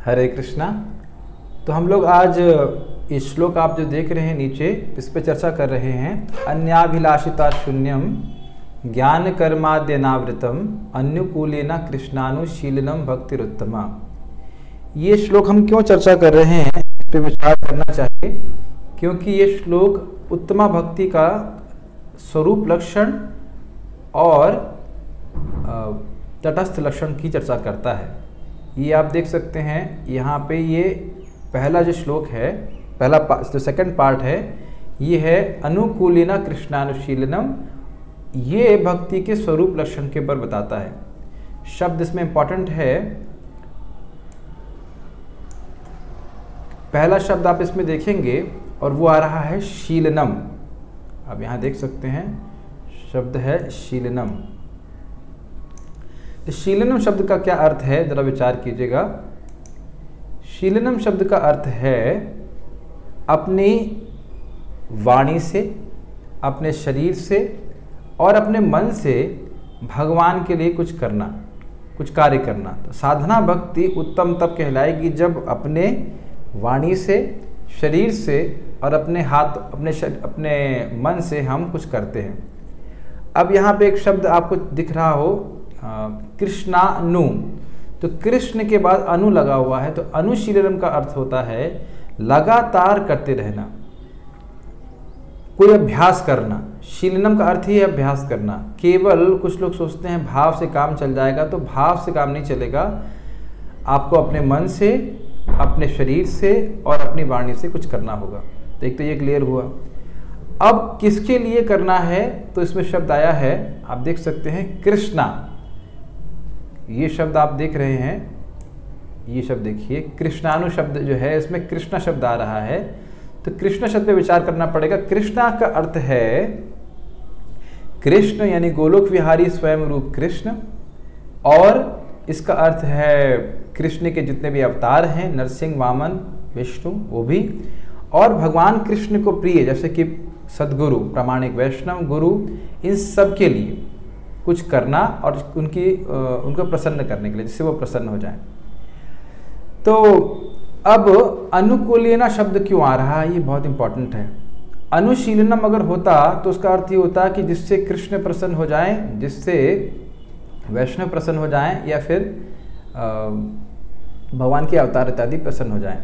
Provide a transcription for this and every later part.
हरे कृष्णा। तो हम लोग आज इस श्लोक आप जो देख रहे हैं नीचे, इस पे चर्चा कर रहे हैं। अन्याभिलाषिता शून्यम ज्ञान कर्माद्यनावृतम अनुकूलेन कृष्णानुशीलनम भक्तिरुत्तमा। ये श्लोक हम क्यों चर्चा कर रहे हैं, इस पे विचार करना चाहिए, क्योंकि ये श्लोक उत्तमा भक्ति का स्वरूप लक्षण और तटस्थ लक्षण की चर्चा करता है। ये आप देख सकते हैं यहाँ पे, ये पहला जो श्लोक है, पहला जो सेकंड पार्ट है, ये है अनुकूलेन कृष्णानुशीलनम। ये भक्ति के स्वरूप लक्षण के ऊपर बताता है। शब्द इसमें इंपॉर्टेंट है। पहला शब्द आप इसमें देखेंगे और वो आ रहा है शीलनम। आप यहाँ देख सकते हैं, शब्द है शीलनम। शीलनम शब्द का क्या अर्थ है, जरा विचार कीजिएगा। शीलनम शब्द का अर्थ है अपनी वाणी से, अपने शरीर से और अपने मन से भगवान के लिए कुछ करना, कुछ कार्य करना। तो साधना भक्ति उत्तम तब कहलाएगी जब अपने वाणी से, शरीर से और अपने हाथ, अपने मन से हम कुछ करते हैं। अब यहाँ पे एक शब्द आपको दिख रहा हो, कृष्णानु। तो कृष्ण के बाद अनु लगा हुआ है, तो अनुशीलनम का अर्थ होता है लगातार करते रहना, कोई अभ्यास करना। शीलनम का अर्थ ही है अभ्यास करना। केवल कुछ लोग सोचते हैं भाव से काम चल जाएगा, तो भाव से काम नहीं चलेगा। आपको अपने मन से, अपने शरीर से और अपनी वाणी से कुछ करना होगा। तो एक तो ये क्लियर हुआ। अब किसके लिए करना है, तो इसमें शब्द आया है, आप देख सकते हैं कृष्णा। ये शब्द आप देख रहे हैं, ये शब्द देखिए, कृष्णानु शब्द जो है, इसमें कृष्णा शब्द आ रहा है। तो कृष्ण शब्द पे विचार करना पड़ेगा। कृष्णा का अर्थ है कृष्ण, यानी गोलोक विहारी स्वयं रूप कृष्ण, और इसका अर्थ है कृष्ण के जितने भी अवतार हैं, नरसिंह, वामन, विष्णु, वो भी, और भगवान कृष्ण को प्रिय जैसे कि सद्गुरु, प्रामाणिक वैष्णव गुरु, इन सब के लिए कुछ करना और उनको प्रसन्न करने के लिए, जिससे वो प्रसन्न हो जाएं। तो अब अनुकूलेन शब्द क्यों आ रहा है, ये बहुत इंपॉर्टेंट है। अनुशीलनम अगर होता तो उसका अर्थ ये होता कि जिससे कृष्ण प्रसन्न हो जाएं, जिससे वैष्णव प्रसन्न हो जाएं, या फिर भगवान के अवतार इत्यादि प्रसन्न हो जाएं।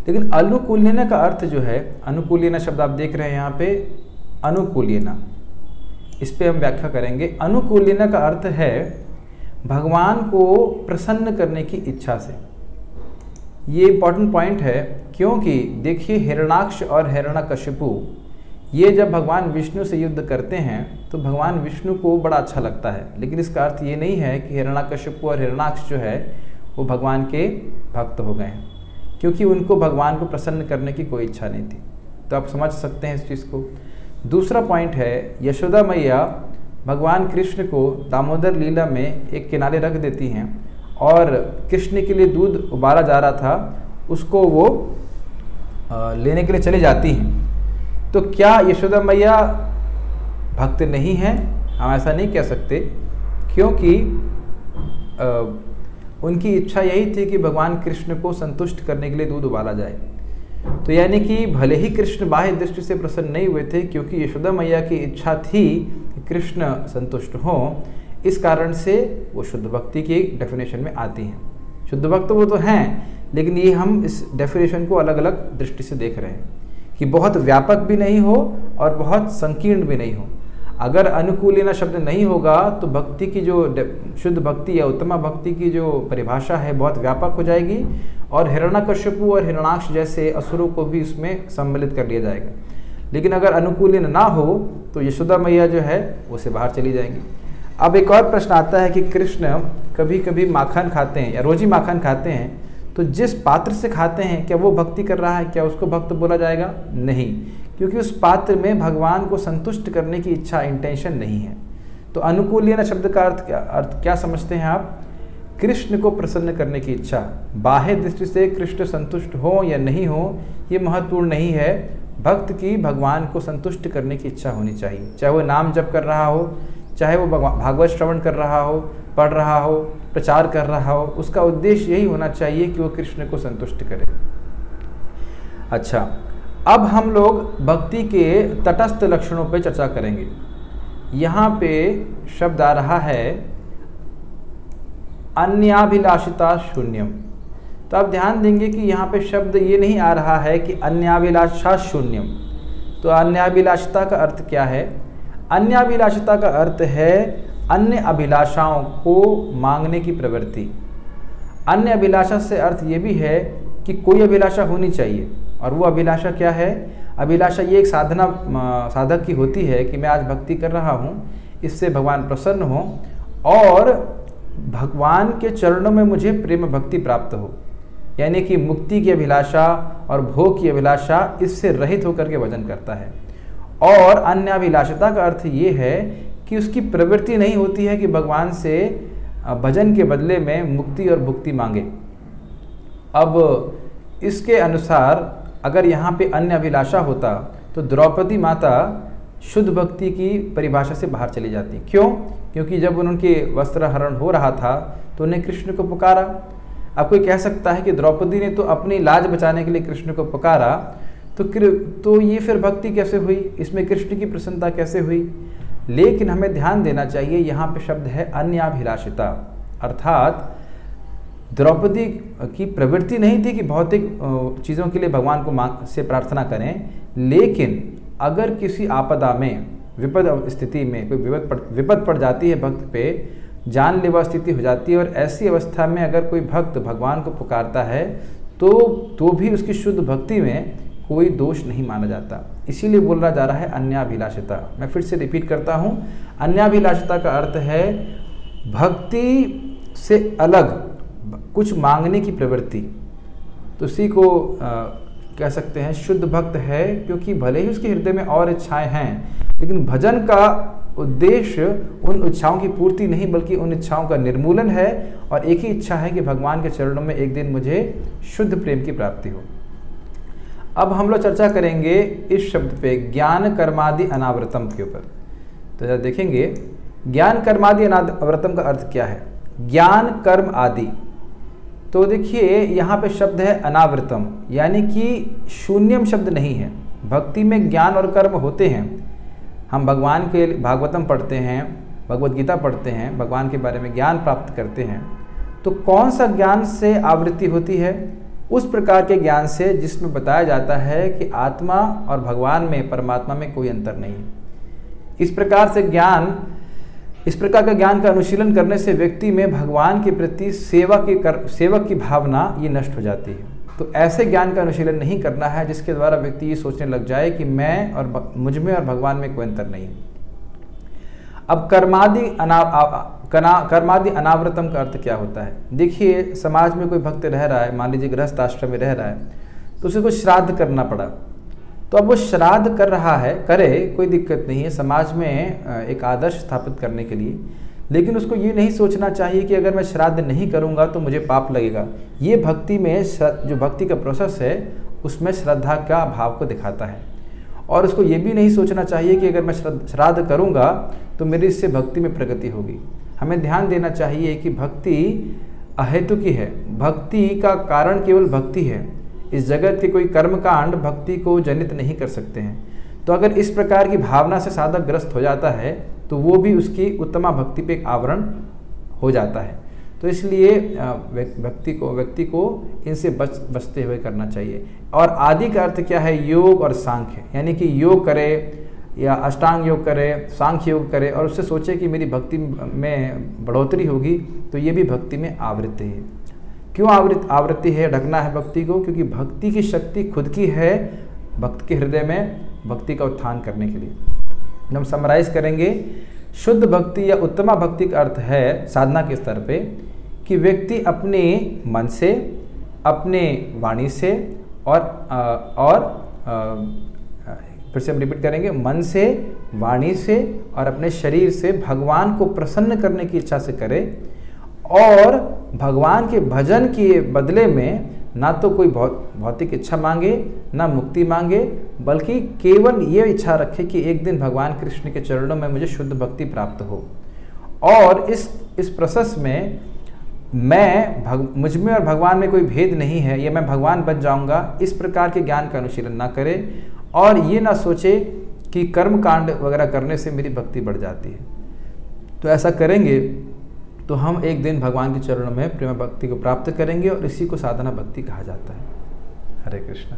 लेकिन अनुकूलेन का अर्थ जो है, अनुकूलेन शब्द आप देख रहे हैं यहाँ पे, अनुकूलेन, इस पे हम व्याख्या करेंगे। अनुकूलेन का अर्थ है भगवान को प्रसन्न करने की इच्छा से। ये इंपॉर्टेंट पॉइंट है, क्योंकि देखिए हिरण्याक्ष और हिरण्यकशिपु, ये जब भगवान विष्णु से युद्ध करते हैं तो भगवान विष्णु को बड़ा अच्छा लगता है। लेकिन इसका अर्थ ये नहीं है कि हिरण्यकशिपु और हिरण्याक्ष जो है वो भगवान के भक्त हो गए हैं, क्योंकि उनको भगवान को प्रसन्न करने की कोई इच्छा नहीं थी। तो आप समझ सकते हैं इस चीज़ को। दूसरा पॉइंट है, यशोदा मैया भगवान कृष्ण को दामोदर लीला में एक किनारे रख देती हैं और कृष्ण के लिए दूध उबाला जा रहा था, उसको वो लेने के लिए चली जाती हैं। तो क्या यशोदा मैया भक्त नहीं हैं? हम ऐसा नहीं कह सकते, क्योंकि उनकी इच्छा यही थी कि भगवान कृष्ण को संतुष्ट करने के लिए दूध उबाला जाए। तो यानी कि भले ही कृष्ण बाह्य दृष्टि से प्रसन्न नहीं हुए थे, क्योंकि यशोदा मैया की इच्छा थी कि कृष्ण संतुष्ट हों, इस कारण से वो शुद्ध भक्ति की डेफिनेशन में आती हैं। शुद्ध भक्त वो तो हैं, लेकिन ये हम इस डेफिनेशन को अलग अलग दृष्टि से देख रहे हैं कि बहुत व्यापक भी नहीं हो और बहुत संकीर्ण भी नहीं हो। अगर अनुकूलेन शब्द नहीं होगा तो भक्ति की जो शुद्ध भक्ति या उत्तमा भक्ति की जो परिभाषा है बहुत व्यापक हो जाएगी, और हिरण्यकशिपु और हिरण्याक्ष जैसे असुरों को भी इसमें सम्मिलित कर लिया जाएगा। लेकिन अगर अनुकूलेन ना हो तो यशोदा मैया जो है वो से बाहर चली जाएंगी। अब एक और प्रश्न आता है कि कृष्ण कभी कभी माखन खाते हैं या रोज ही माखन खाते हैं, तो जिस पात्र से खाते हैं क्या वो भक्ति कर रहा है, क्या उसको भक्त बोला जाएगा? नहीं, क्योंकि उस पात्र में भगवान को संतुष्ट करने की इच्छा, इंटेंशन नहीं है। तो अनुकूलेन शब्द का अर्थ क्या समझते हैं आप? कृष्ण को प्रसन्न करने की इच्छा। बाह्य दृष्टि से कृष्ण संतुष्ट हो या नहीं हो ये महत्वपूर्ण नहीं है। भक्त की भगवान को संतुष्ट करने की इच्छा होनी चाहिए, चाहे वो नाम जप कर रहा हो, चाहे वो भागवत श्रवण कर रहा हो, पढ़ रहा हो, प्रचार कर रहा हो, उसका उद्देश्य यही होना चाहिए कि वो कृष्ण को संतुष्ट करे। अच्छा, अब हम लोग भक्ति के तटस्थ लक्षणों पर चर्चा करेंगे। यहाँ पे शब्द आ रहा है अन्याभिलाषिता शून्यम। तो आप ध्यान देंगे कि यहाँ पे शब्द ये नहीं आ रहा है कि अन्याभिलाषा शून्यम। तो अन्याभिलाषिता का अर्थ क्या है? अन्याभिलाषिता का अर्थ है अन्य अभिलाषाओं को मांगने की प्रवृत्ति। अन्य अभिलाषा से अर्थ ये भी है कि कोई अभिलाषा होनी चाहिए, और वो अभिलाषा क्या है? अभिलाषा ये एक साधक की होती है कि मैं आज भक्ति कर रहा हूँ, इससे भगवान प्रसन्न हो और भगवान के चरणों में मुझे प्रेम भक्ति प्राप्त हो, यानी कि मुक्ति की अभिलाषा और भोग की अभिलाषा इससे रहित होकर के भजन करता है। और अन्याभिलाषिता का अर्थ ये है कि उसकी प्रवृत्ति नहीं होती है कि भगवान से भजन के बदले में मुक्ति और भुक्ति मांगे। अब इसके अनुसार अगर यहाँ पे अन्य अभिलाषा होता तो द्रौपदी माता शुद्ध भक्ति की परिभाषा से बाहर चली जाती। क्यों? क्योंकि जब उनके वस्त्र हरण हो रहा था तो उन्हें कृष्ण को पुकारा। अब कोई कह सकता है कि द्रौपदी ने तो अपनी लाज बचाने के लिए कृष्ण को पुकारा, तो ये फिर भक्ति कैसे हुई? इसमें कृष्ण की प्रसन्नता कैसे हुई? लेकिन हमें ध्यान देना चाहिए, यहाँ पे शब्द है अन्याभिलाषिता, अर्थात द्रौपदी की प्रवृत्ति नहीं थी कि भौतिक चीज़ों के लिए भगवान को से प्रार्थना करें, लेकिन अगर किसी आपदा में, विपद स्थिति में कोई विपद पड़ जाती है, भक्त पे जानलेवा स्थिति हो जाती है, और ऐसी अवस्था में अगर कोई भक्त भगवान को पुकारता है तो भी उसकी शुद्ध भक्ति में कोई दोष नहीं माना जाता। इसीलिए बोला जा रहा है अन्याभिलाषिता। मैं फिर से रिपीट करता हूँ, अन्याभिलाषिता का अर्थ है भक्ति से अलग कुछ मांगने की प्रवृत्ति। तो उसी को कह सकते हैं शुद्ध भक्त है, क्योंकि भले ही उसके हृदय में और इच्छाएं हैं, लेकिन भजन का उद्देश्य उन इच्छाओं की पूर्ति नहीं बल्कि उन इच्छाओं का निर्मूलन है, और एक ही इच्छा है कि भगवान के चरणों में एक दिन मुझे शुद्ध प्रेम की प्राप्ति हो। अब हम लोग चर्चा करेंगे इस शब्द पे ज्ञान कर्मादि अनावृतम के ऊपर। तो जरा देखेंगे ज्ञान कर्मादि अनावृतम का अर्थ क्या है। ज्ञान कर्म आदि, तो देखिए यहाँ पे शब्द है अनावृतम, यानी कि शून्यम शब्द नहीं है। भक्ति में ज्ञान और कर्म होते हैं। हम भगवान के भागवतम पढ़ते हैं, भगवत गीता पढ़ते हैं, भगवान के बारे में ज्ञान प्राप्त करते हैं। तो कौन सा ज्ञान से आवृत्ति होती है? उस प्रकार के ज्ञान से जिसमें बताया जाता है कि आत्मा और भगवान में, परमात्मा में कोई अंतर नहीं है। इस प्रकार का ज्ञान का अनुशीलन करने से व्यक्ति में भगवान के प्रति सेवक की भावना ये नष्ट हो जाती है। तो ऐसे ज्ञान का अनुशीलन नहीं करना है जिसके द्वारा व्यक्ति ये सोचने लग जाए कि मैं और मुझ में और भगवान में कोई अंतर नहीं है। अब कर्मादि अनावृतम का अर्थ क्या होता है? देखिए, समाज में कोई भक्त रह रहा है, मान लीजिए गृहस्थ आश्रम में रह रहा है, तो उसे कुछ श्राद्ध करना पड़ा, तो अब वो श्राद्ध कर रहा है, करे, कोई दिक्कत नहीं है समाज में एक आदर्श स्थापित करने के लिए, लेकिन उसको ये नहीं सोचना चाहिए कि अगर मैं श्राद्ध नहीं करूँगा तो मुझे पाप लगेगा। ये भक्ति में जो भक्ति का प्रोसेस है उसमें श्रद्धा का भाव को दिखाता है। और उसको ये भी नहीं सोचना चाहिए कि अगर मैं श्राद्ध करूँगा तो मेरी इससे भक्ति में प्रगति होगी। हमें ध्यान देना चाहिए कि भक्ति अहेतुकी है, भक्ति का कारण केवल भक्ति है। इस जगत के कोई कर्मकांड भक्ति को जनित नहीं कर सकते हैं। तो अगर इस प्रकार की भावना से साधक ग्रस्त हो जाता है तो वो भी उसकी उत्तमा भक्ति पे एक आवरण हो जाता है। तो इसलिए व्यक्ति को इनसे बचते हुए करना चाहिए। और आदि का अर्थ क्या है? योग और सांख्य, यानी कि योग करे या अष्टांग योग करे, सांख्य योग करे और उससे सोचे कि मेरी भक्ति में बढ़ोतरी होगी, तो ये भी भक्ति में आवृत्ति है। क्यों आवृत्ति है, ढकना है भक्ति को? क्योंकि भक्ति की शक्ति खुद की है भक्त के हृदय में भक्ति का उत्थान करने के लिए। हम समराइज करेंगे, शुद्ध भक्ति या उत्तमा भक्ति का अर्थ है साधना के स्तर पे कि व्यक्ति अपने मन से, अपने वाणी से और फिर से हम रिपीट करेंगे, मन से, वाणी से और अपने शरीर से भगवान को प्रसन्न करने की इच्छा से करे, और भगवान के भजन के बदले में ना तो कोई भौतिक इच्छा मांगे, ना मुक्ति मांगे, बल्कि केवल ये इच्छा रखे कि एक दिन भगवान कृष्ण के चरणों में मुझे शुद्ध भक्ति प्राप्त हो। और इस प्रोसेस में मुझ में और भगवान में कोई भेद नहीं है, या मैं भगवान बन जाऊंगा, इस प्रकार के ज्ञान का अनुशीलन ना करें। और ये ना सोचे कि कर्म कांड वगैरह करने से मेरी भक्ति बढ़ जाती है। तो ऐसा करेंगे तो हम एक दिन भगवान के चरणों में प्रेम भक्ति को प्राप्त करेंगे, और इसी को साधना भक्ति कहा जाता है। हरे कृष्णा।